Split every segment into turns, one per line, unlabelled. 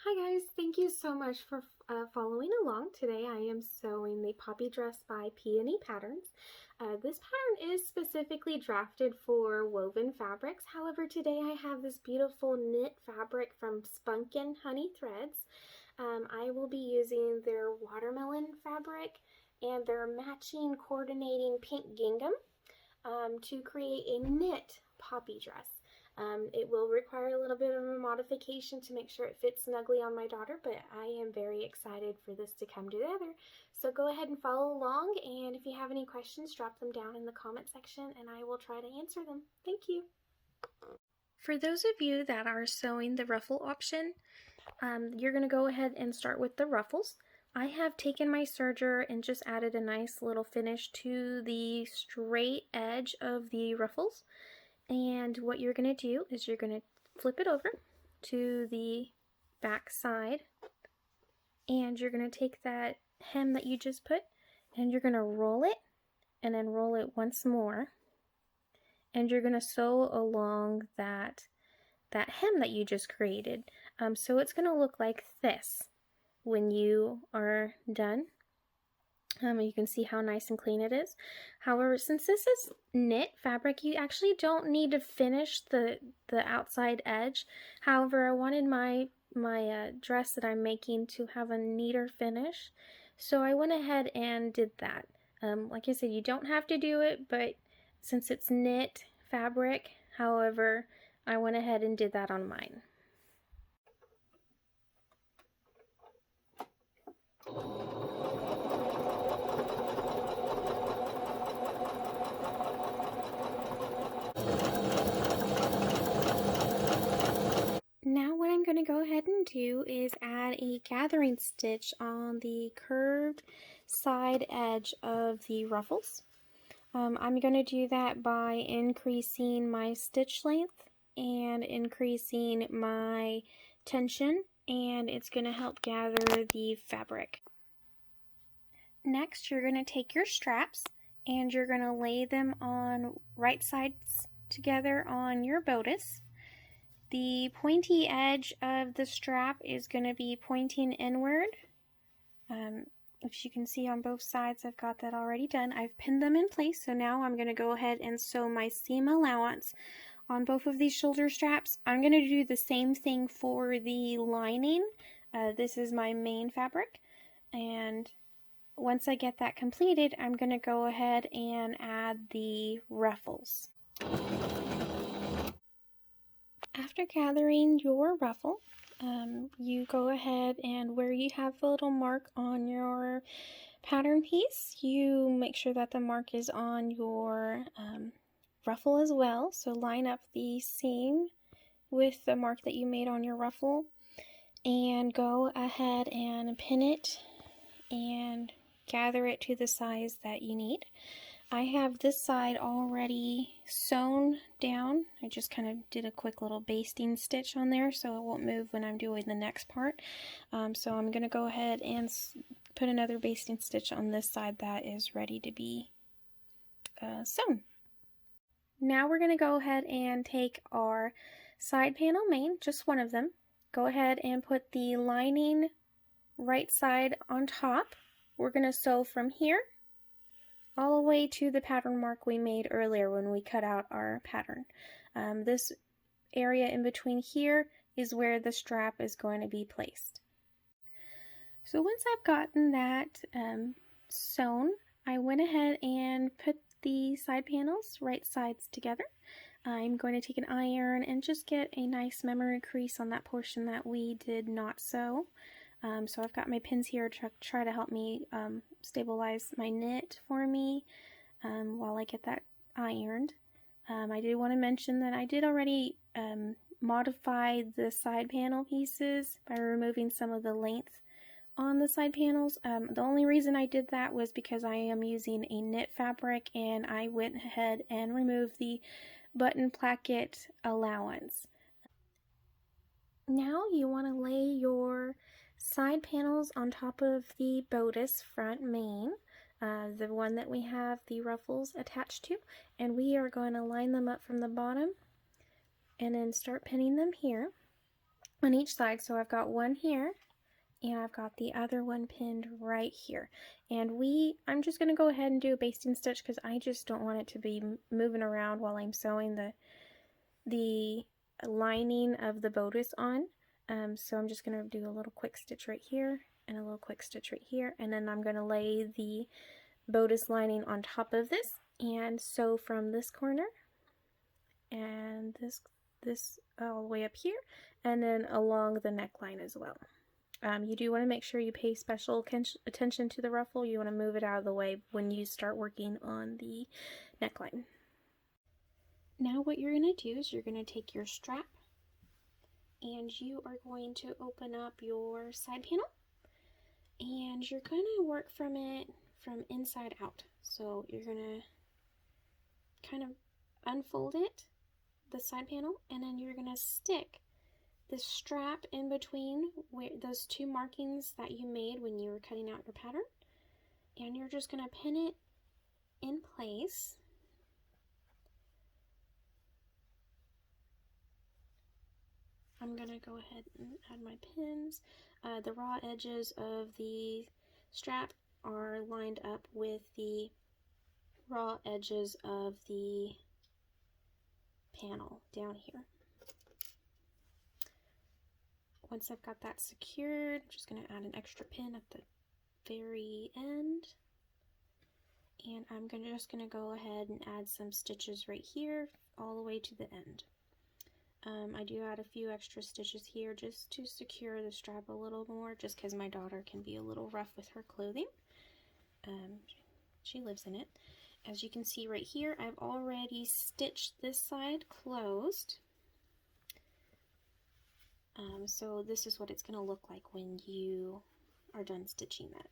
Hi guys, thank you so much for following along. Today I am sewing the poppy dress by Peony Patterns. This pattern is specifically drafted for woven fabrics. However, today I have this beautiful knit fabric from Spunkin Honey Threads. I will be using their watermelon fabric and their matching coordinating pink gingham to create a knit poppy dress. It will require a little bit of a modification to make sure it fits snugly on my daughter, but I am very excited for this to come together. So go ahead and follow along, and if you have any questions, drop them down in the comment section and I will try to answer them. Thank you. For those of you that are sewing the ruffle option, you're going to go ahead and start with the ruffles. I have taken my serger and just added a nice little finish to the straight edge of the ruffles. And what you're going to do is you're going to flip it over to the back side, and you're going to take that hem that you just put and you're going to roll it and then roll it once more, and you're going to sew along that hem that you just created. So it's going to look like this when you are done. You can see how nice and clean it is. However, since this is knit fabric, you actually don't need to finish the outside edge. However, I wanted my dress that I'm making to have a neater finish, so I went ahead and did that. Like I said, you don't have to do it, but since it's knit fabric, however, I went ahead and did that on mine. Now what I'm going to go ahead and do is add a gathering stitch on the curved side edge of the ruffles. I'm going to do that by increasing my stitch length and increasing my tension, and it's going to help gather the fabric. Next, you're going to take your straps and you're going to lay them on right sides together on your bodice. The pointy edge of the strap is going to be pointing inward. If you can see on both sides, I've got that already done. I've pinned them in place, so now I'm going to go ahead and sew my seam allowance on both of these shoulder straps. I'm going to do the same thing for the lining. This is my main fabric, and once I get that completed, I'm going to go ahead and add the ruffles. After gathering your ruffle, you go ahead and where you have a little mark on your pattern piece, you make sure that the mark is on your ruffle as well. So line up the seam with the mark that you made on your ruffle and go ahead and pin it and gather it to the size that you need. I have this side already sewn down. I just kind of did a quick little basting stitch on there so it won't move when I'm doing the next part. So I'm going to go ahead and put another basting stitch on this side that is ready to be sewn. Now we're going to go ahead and take our side panel main, just one of them. Go ahead and put the lining right side on top. We're going to sew from here all the way to the pattern mark we made earlier when we cut out our pattern. This area in between here is where the strap is going to be placed. So once I've gotten that sewn, I went ahead and put the side panels right sides together. I'm going to take an iron and just get a nice memory crease on that portion that we did not sew. So I've got my pins here to try to help me stabilize my knit for me while I get that ironed. I did want to mention that I did already modify the side panel pieces by removing some of the length on the side panels. The only reason I did that was because I am using a knit fabric and I went ahead and removed the button placket allowance. Now you want to lay your side panels on top of the bodice front main, the one that we have the ruffles attached to, and we are going to line them up from the bottom and then start pinning them here. on each side. So I've got one here and I've got the other one pinned right here. And I'm just going to go ahead and do a basting stitch because I just don't want it to be moving around while I'm sewing the lining of the bodice on. So I'm just going to do a little quick stitch right here and a little quick stitch right here, and then I'm going to lay the bodice lining on top of this and sew from this corner and this all the way up here, and then along the neckline as well. You do want to make sure you pay special attention to the ruffle. You want to move it out of the way when you start working on the neckline. Now what you're going to do is you're going to take your strap and you are going to open up your side panel and you're going to work from it from inside out. So you're going to kind of unfold it, the side panel, and then you're going to stick the strap in between those two markings that you made when you were cutting out your pattern, and you're just going to pin it in place. I'm going to go ahead and add my pins. The raw edges of the strap are lined up with the raw edges of the panel down here. Once I've got that secured, I'm just going to add an extra pin at the very end. And I'm just going to go ahead and add some stitches right here all the way to the end. I do add a few extra stitches here just to secure the strap a little more, just because my daughter can be a little rough with her clothing. She lives in it. As you can see right here, I've already stitched this side closed. So this is what it's going to look like when you are done stitching that.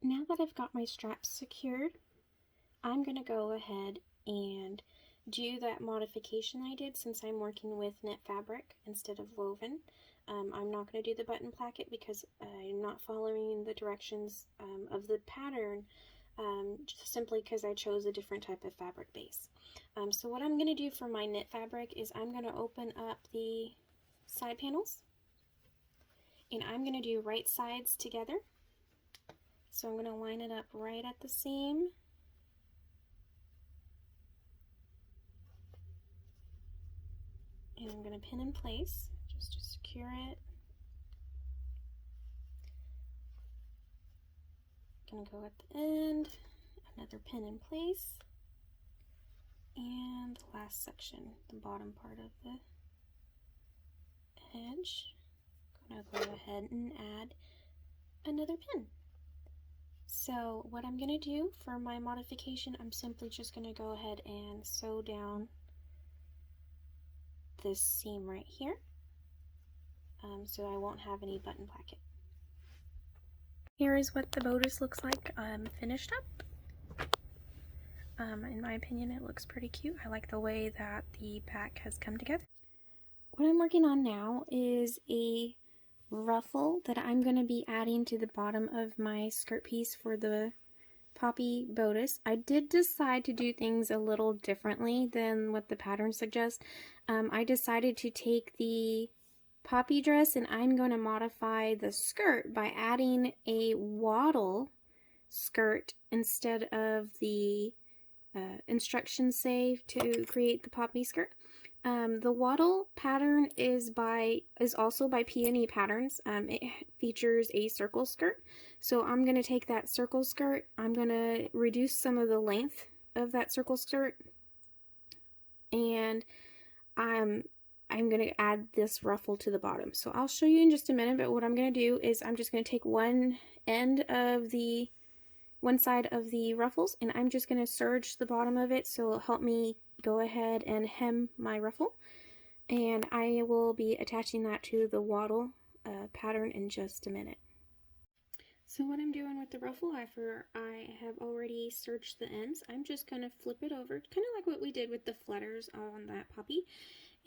Now that I've got my straps secured, I'm going to go ahead and do that modification I did since I'm working with knit fabric instead of woven. I'm not going to do the button placket because I'm not following the directions of the pattern, just simply because I chose a different type of fabric base. So what I'm going to do for my knit fabric is I'm going to open up the side panels and I'm going to do right sides together. So I'm going to line it up right at the seam. And I'm going to pin in place just to secure it. Going to go at the end, another pin in place, and the last section, the bottom part of the edge. Going to go ahead and add another pin. So what I'm going to do for my modification, I'm simply just going to go ahead and sew down this seam right here, so I won't have any button placket. Here is what the bodice looks like finished up. In my opinion, it looks pretty cute. I like the way that the back has come together. What I'm working on now is a ruffle that I'm going to be adding to the bottom of my skirt piece for the poppy bodice. I did decide to do things a little differently than what the pattern suggests. I decided to take the poppy dress and I'm going to modify the skirt by adding a wattle skirt instead of the instructions say to create the poppy skirt. The wattle pattern is also by Peony Patterns. It features a circle skirt. So I'm going to take that circle skirt, I'm going to reduce some of the length of that circle skirt, and I'm going to add this ruffle to the bottom. So I'll show you in just a minute, but what I'm going to do is I'm just going to take one side of the ruffles and I'm just going to serge the bottom of it, so it'll help me go ahead and hem my ruffle, and I will be attaching that to the wattle pattern in just a minute. So what I'm doing with the ruffle, after I have already serged the ends, I'm just going to flip it over, kind of like what we did with the flutters on that poppy,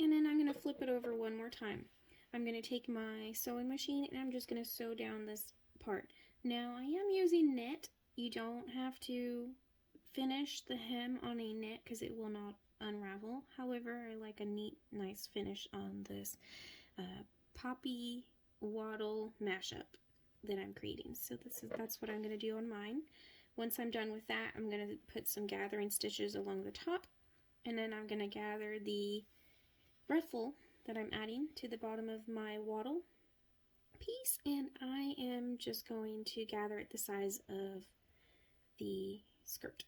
And then I'm going to flip it over one more time. I'm going to take my sewing machine and I'm just going to sew down this part. Now I am using knit. You don't have to finish the hem on a knit because it will not unravel. However, I like a neat, nice finish on this poppy wattle mashup that I'm creating. So that's what I'm going to do on mine. Once I'm done with that, I'm going to put some gathering stitches along the top, and then I'm going to gather the ruffle that I'm adding to the bottom of my wattle piece, and I am just going to gather it the size of the skirt.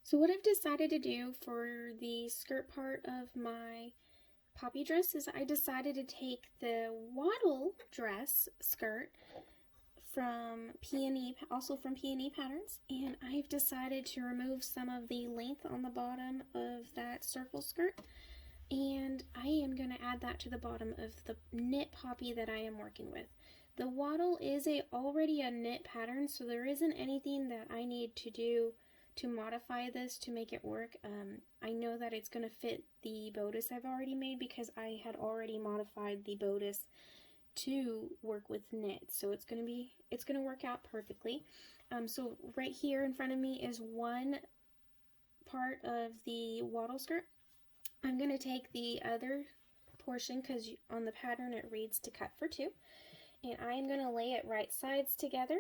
So what I've decided to do for the skirt part of my poppy dress is I decided to take the wattle dress skirt from Peony Patterns, and I've decided to remove some of the length on the bottom of that circle skirt, and I am going to add that to the bottom of the knit poppy that I am working with. The wattle is already a knit pattern, so there isn't anything that I need to do to modify this to make it work. I know that it's going to fit the bodice I've already made because I had already modified the bodice to work with knit, so it's going to work out perfectly. So right here in front of me is one part of the wattle skirt. I'm going to take the other portion because on the pattern it reads to cut for 2, and I'm going to lay it right sides together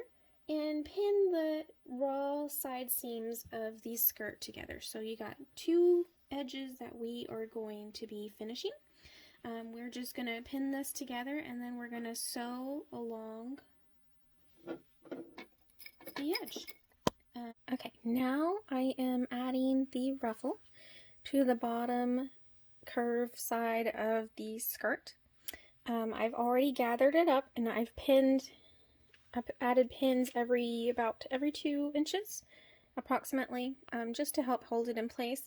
and pin the raw side seams of the skirt together. So you got 2 edges that we are going to be finishing. We're just going to pin this together, and then we're going to sew along the edge. Okay, now I am adding the ruffle to the bottom curve side of the skirt. I've already gathered it up, and I've added pins about every 2 inches approximately, just to help hold it in place.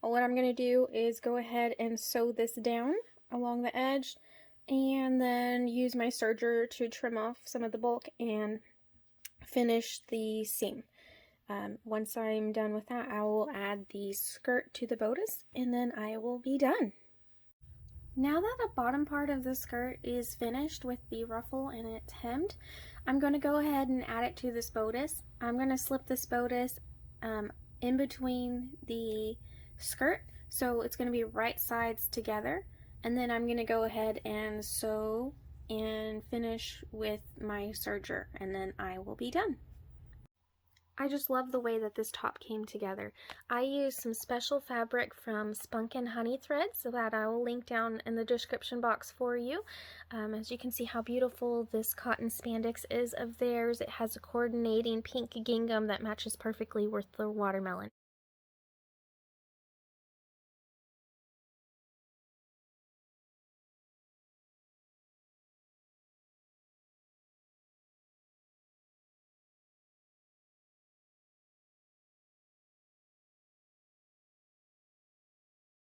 What I'm going to do is go ahead and sew this down along the edge, and then use my serger to trim off some of the bulk and finish the seam. Once I'm done with that, I will add the skirt to the bodice, and then I will be done. Now that the bottom part of the skirt is finished with the ruffle and it's hemmed, I'm going to go ahead and add it to this bodice. I'm going to slip this bodice in between the skirt, so it's going to be right sides together, and then I'm going to go ahead and sew and finish with my serger, and then I will be done. I just love the way that this top came together. I used some special fabric from Spunk and Honey threads that I will link down in the description box for you. As you can see how beautiful this cotton spandex is of theirs. It has a coordinating pink gingham that matches perfectly with the watermelon.